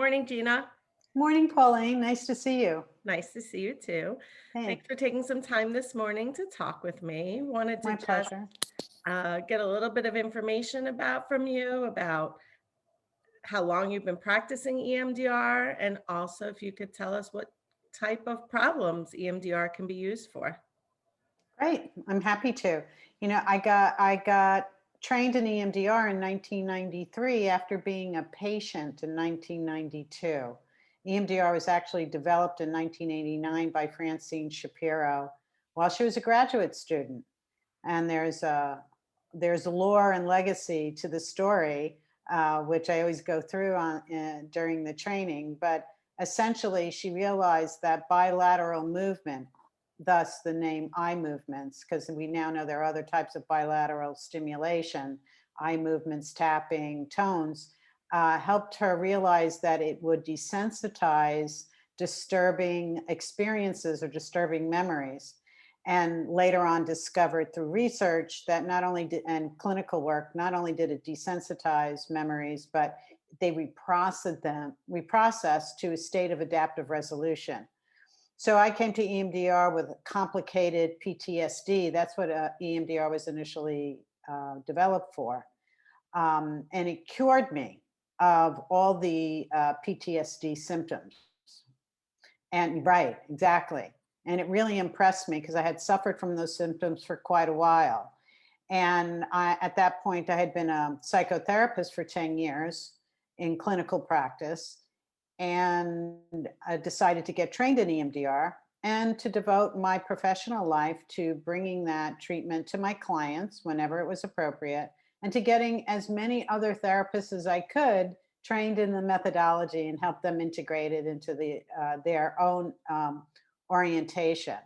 morning, Gina. Morning, Pauline. Nice to see you. Nice to see you too. Thanks Thanks. for taking some time this morning to talk with me. Wanted to My just pleasure. get a little bit of information from you about how long you've been practicing EMDR, and also if you could tell us what type of problems EMDR can be used for. Great. I'm happy to. I got trained in EMDR in 1993 after being a patient in 1992. EMDR was actually developed in 1989 by Francine Shapiro while she was a graduate student. And there's lore and legacy to the story, which I always go through during the training. But essentially, she realized that bilateral movement, thus the name eye movements, because we now know there are other types of bilateral stimulation, eye movements, tapping, tones, helped her realize that it would desensitize disturbing experiences or disturbing memories, and later on discovered through research that and clinical work, not only did it desensitize memories, but they reprocess to a state of adaptive resolution. So I came to EMDR with complicated PTSD. That's what EMDR was initially developed for. And it cured me of all the PTSD symptoms. And right, exactly. And it really impressed me because I had suffered from those symptoms for quite a while. And at that point, I had been a psychotherapist for 10 years in clinical practice, and I decided to get trained in EMDR and to devote my professional life to bringing that treatment to my clients whenever it was appropriate, and to getting as many other therapists as I could trained in the methodology and help them integrate it into their own orientation.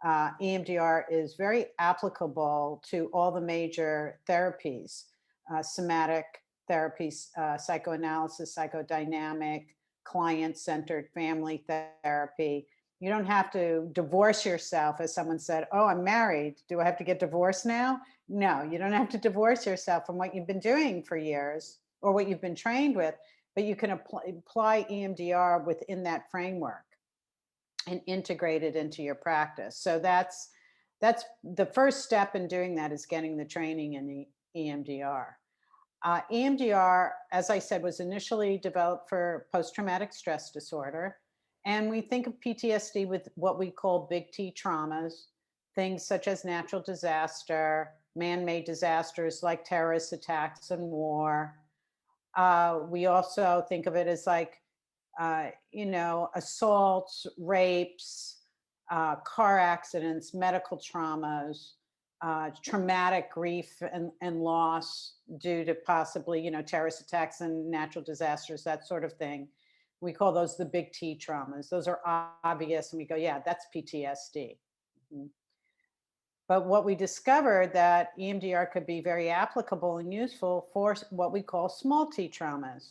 EMDR is very applicable to all the major therapies, somatic therapies, psychoanalysis, psychodynamic, client-centered family therapy. You don't have to divorce yourself, as someone said, oh, I'm married. Do I have to get divorced now? No, you don't have to divorce yourself from what you've been doing for years or what you've been trained with, but you can apply EMDR within that framework and integrate it into your practice. So that's the first step in doing that, is getting the training in the EMDR. EMDR, as I said, was initially developed for post-traumatic stress disorder. And we think of PTSD with what we call big T traumas, things such as natural disaster, man-made disasters like terrorist attacks and war. We also think of it as like, assaults, rapes, car accidents, medical traumas, traumatic grief and loss due to possibly, terrorist attacks and natural disasters, that sort of thing. We call those the big T traumas. Those are obvious, and we go, yeah, that's PTSD. Mhm. But what we discovered that EMDR could be very applicable and useful for what we call small T traumas.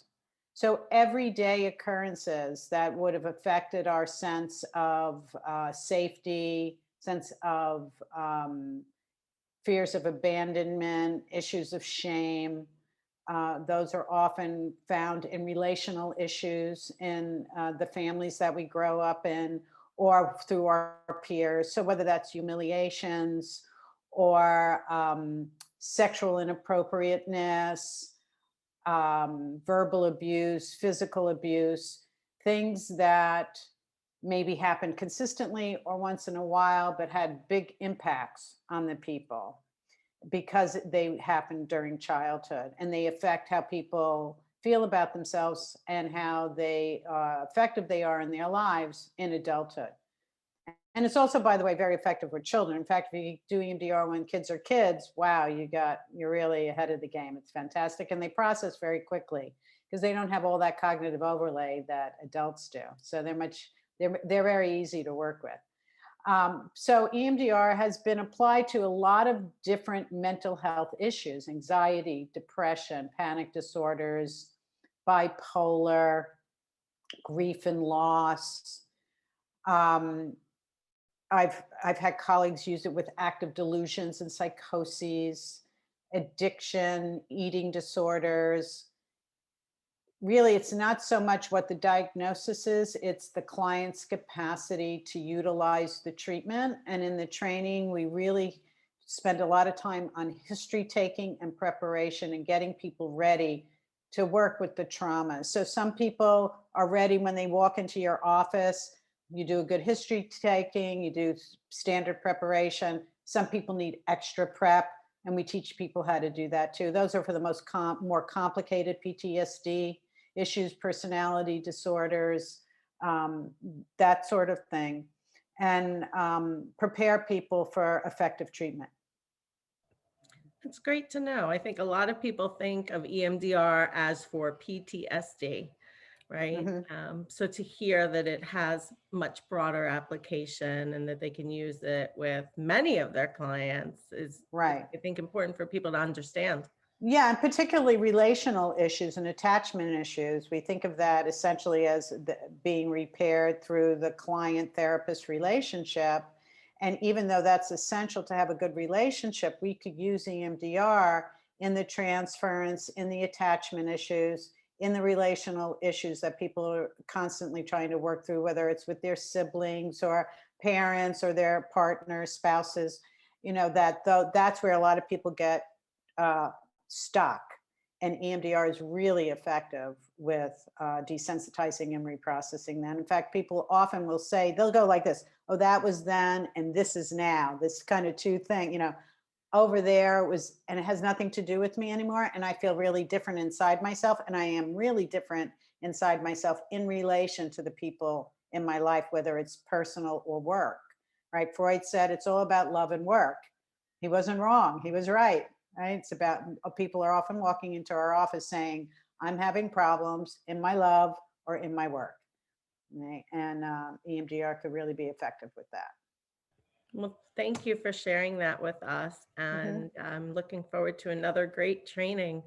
So everyday occurrences that would have affected our sense of safety, sense of fears of abandonment, issues of shame. Those are often found in relational issues in the families that we grow up in, or through our peers. So whether that's humiliations or sexual inappropriateness, verbal abuse, physical abuse, things that maybe happened consistently or once in a while, but had big impacts on the people because they happened during childhood, and they affect how people feel about themselves and how effective they are in their lives in adulthood. And it's also, by the way, very effective with children. In fact, if you do EMDR when kids are kids, wow, you're really ahead of the game. It's fantastic. And they process very quickly because they don't have all that cognitive overlay that adults do. So they're very easy to work with. So EMDR has been applied to a lot of different mental health issues: anxiety, depression, panic disorders, bipolar, grief and loss. I've had colleagues use it with active delusions and psychoses, addiction, eating disorders, really, it's not so much what the diagnosis is, it's the client's capacity to utilize the treatment. And in the training, we really spend a lot of time on history taking and preparation and getting people ready to work with the trauma. So some people are ready when they walk into your office. You do a good history taking, you do standard preparation. Some people need extra prep, and we teach people how to do that too. Those are for the more complicated PTSD issues, personality disorders, um, that sort of thing, and prepare people for effective treatment. It's great to know. I think a lot of people think of EMDR as for PTSD, right? Mhm. So to hear that it has much broader application and that they can use it with many of their clients is, Right. I think, important for people to understand. Yeah, and particularly relational issues and attachment issues. We think of that essentially as being repaired through the client therapist relationship. And even though that's essential to have a good relationship, we could use EMDR in the transference, in the attachment issues, in the relational issues that people are constantly trying to work through, whether it's with their siblings or parents or their partners, spouses. That though that's where a lot of people get uh, stuck. And EMDR is really effective with desensitizing and reprocessing that. In fact, people often will say, they'll go like this: oh, that was then, and this is now. This kind of two thing, over there was, and it has nothing to do with me anymore. And I feel really different inside myself. And I am really different inside myself in relation to the people in my life, whether it's personal or work. Right? Freud said it's all about love and work. He wasn't wrong. He was right. Right? It's about people are often walking into our office saying, I'm having problems in my love or in my work. Right? And EMDR could really be effective with that. Well, thank you for sharing that with us. Mhm. And I'm looking forward to another great training.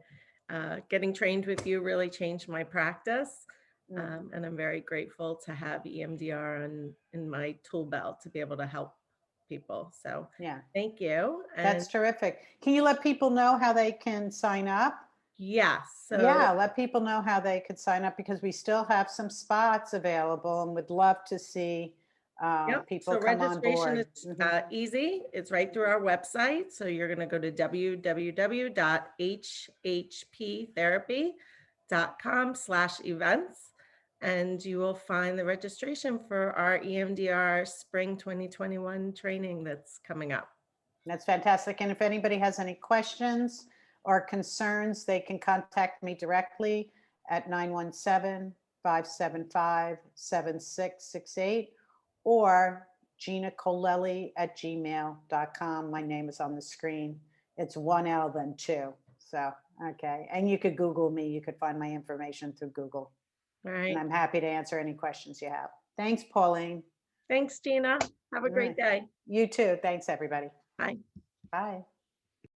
Getting trained with you really changed my practice. Mm. And I'm very grateful to have EMDR in my tool belt to be able to help people. So Yeah. thank you. And That's terrific. Can you let people know how they can sign up? yes, so Yeah, let people know how they could sign up because we still have some spots available and would love to see yep. people So come on registration board. is Mhm. easy. It's right through our website. So you're going to go to www.hhptherapy.com/events, and you will find the registration for our EMDR Spring 2021 training that's coming up. That's fantastic. And if anybody has any questions or concerns, they can contact me directly at 917-575-7668 or Gina Colelli at gmail.com. My name is on the screen. It's one L then two. So, okay. And you could Google me. You could find my information through Google. All And right. I'm happy to answer any questions you have. Thanks, Pauline. Thanks, Gina. Have a All great right. day. You too. Thanks, everybody. Bye. Bye.